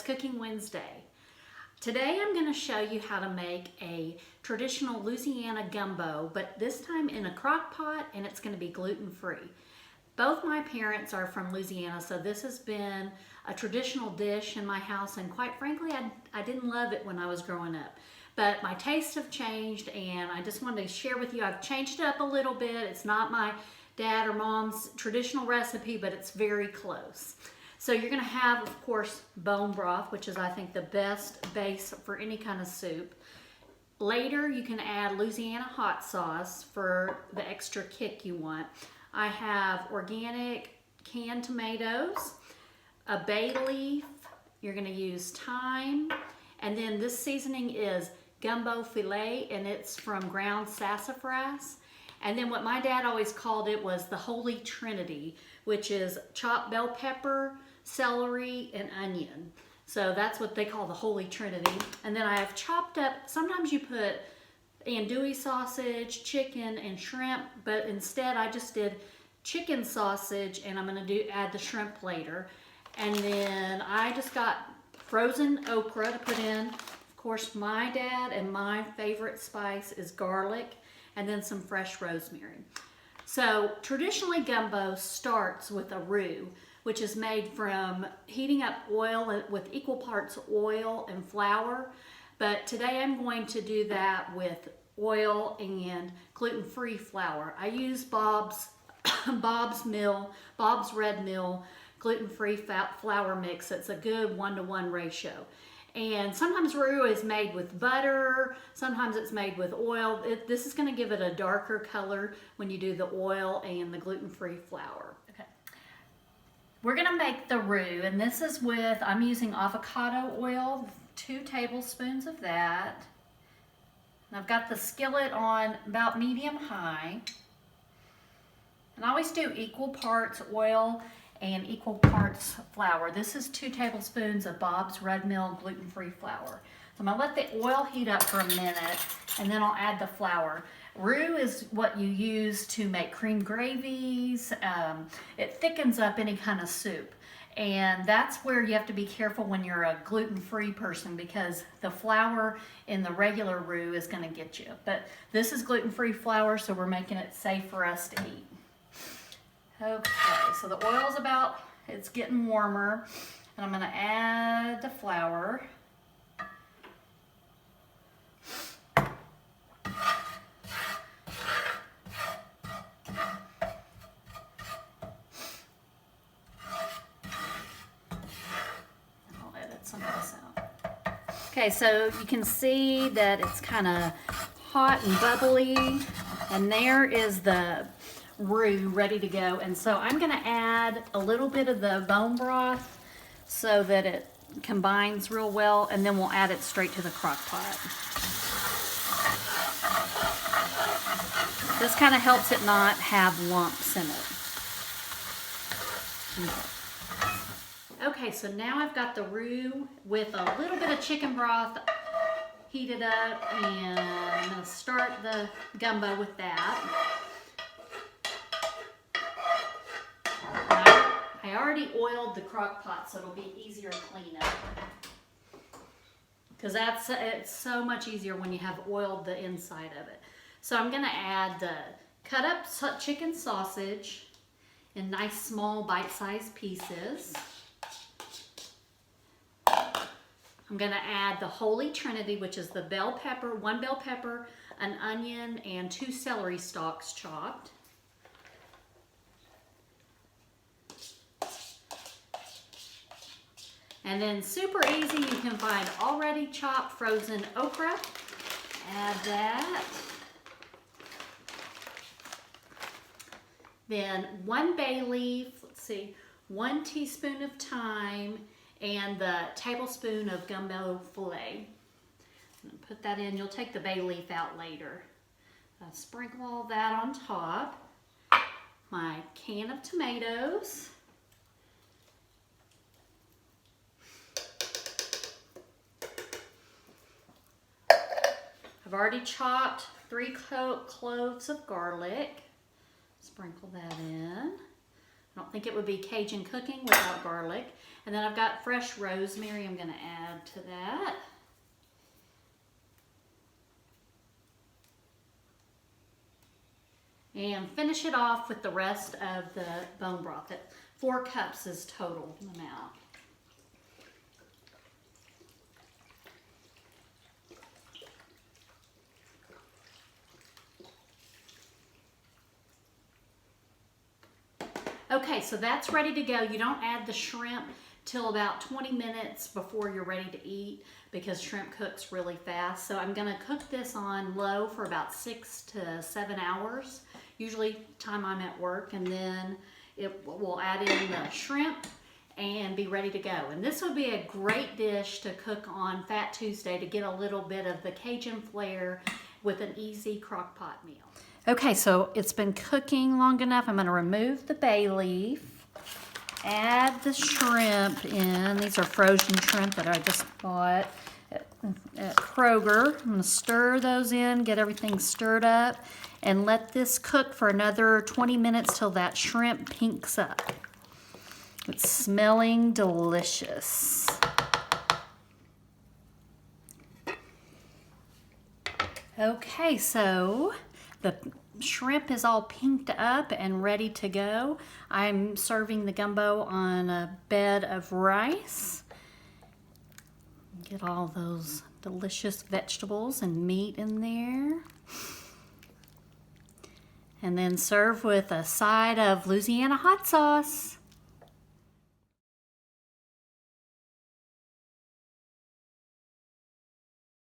Let's Cooking Wednesday. Today I'm going to show you how to make a traditional Louisiana gumbo, but this time in a crock pot, and it's going to be gluten-free. Both my parents are from Louisiana, so this has been a traditional dish in my house, and quite frankly, I didn't love it when I was growing up. But my tastes have changed, and I just wanted to share with you, I've changed it up a little bit. It's not my dad or mom's traditional recipe, but it's very close. So you're going to have, of course, bone broth, which is, I think, the best base for any kind of soup. Later, you can add Louisiana hot sauce for the extra kick you want. I have organic canned tomatoes, a bay leaf, you're going to use thyme, and then this seasoning is Gumbo File, and it's from ground sassafras. And then what my dad always called it was the Holy Trinity, which is chopped bell pepper, celery, and onion. So that's what they call the Holy Trinity. And then I have chopped up, sometimes you put andouille sausage, chicken, and shrimp, but instead I just did chicken sausage, and I'm going to add the shrimp later. And then I just got frozen okra to put in. Of course, my dad and my favorite spice is garlic, and then some fresh rosemary. So traditionally gumbo starts with a roux, which is made from heating up oil with equal parts oil and flour. But today I'm going to do that with oil and gluten-free flour. I use Bob's Red Mill gluten-free flour mix. It's a good 1-to-1 ratio. And sometimes roux is made with butter, sometimes it's made with oil. This is going to give it a darker color when you do the oil and the gluten-free flour. Okay. We're going to make the roux, and this is with, I'm using avocado oil, 2 tablespoons of that. And I've got the skillet on about medium-high. And I always do equal parts oil and equal parts flour. This is 2 tablespoons of Bob's Red Mill gluten-free flour. So I'm gonna let the oil heat up for a minute, and then I'll add the flour. Roux is what you use to make cream gravies. It thickens up any kind of soup. And that's where you have to be careful when you're a gluten-free person, because the flour in the regular roux is gonna get you. But this is gluten-free flour, so we're making it safe for us to eat. Okay, so the oil's it's getting warmer, and I'm gonna add the flour. I'll edit some of this out. Okay, so you can see that it's kind of hot and bubbly, and there is the roux ready to go. And so I'm going to add a little bit of the bone broth so that it combines real well, and then we'll add it straight to the crock pot. This kind of helps it not have lumps in it. Okay, so now I've got the roux with a little bit of chicken broth heated up, and I'm going to start the gumbo with that. I already oiled the crock pot, so it'll be easier to clean up. Because it's so much easier when you have oiled the inside of it. So I'm going to add the cut up chicken sausage in nice small bite-sized pieces. I'm going to add the Holy Trinity, which is the bell pepper, 1 bell pepper, an onion, and 2 celery stalks chopped. And then super easy, you can find already chopped frozen okra. Add that. Then 1 bay leaf, 1 teaspoon of thyme, and the tablespoon of Gumbo File. Put that in, you'll take the bay leaf out later. I'll sprinkle all that on top. My can of tomatoes. I've already chopped 3 cloves of garlic. Sprinkle that in. I don't think it would be Cajun cooking without garlic. And then I've got fresh rosemary I'm going to add to that. And finish it off with the rest of the bone broth. 4 cups is total amount. Okay, so that's ready to go. You don't add the shrimp till about 20 minutes before you're ready to eat because shrimp cooks really fast. So I'm gonna cook this on low for about 6 to 7 hours, usually time I'm at work, and then we'll add in the shrimp and be ready to go. And this would be a great dish to cook on Fat Tuesday to get a little bit of the Cajun flair with an easy crock pot meal. Okay, so it's been cooking long enough. I'm gonna remove the bay leaf, add the shrimp in. These are frozen shrimp that I just bought at Kroger. I'm gonna stir those in, get everything stirred up, and let this cook for another 20 minutes till that shrimp pinks up. It's smelling delicious. Okay, so the shrimp is all pinked up and ready to go. I'm serving the gumbo on a bed of rice. Get all those delicious vegetables and meat in there. And then serve with a side of Louisiana hot sauce.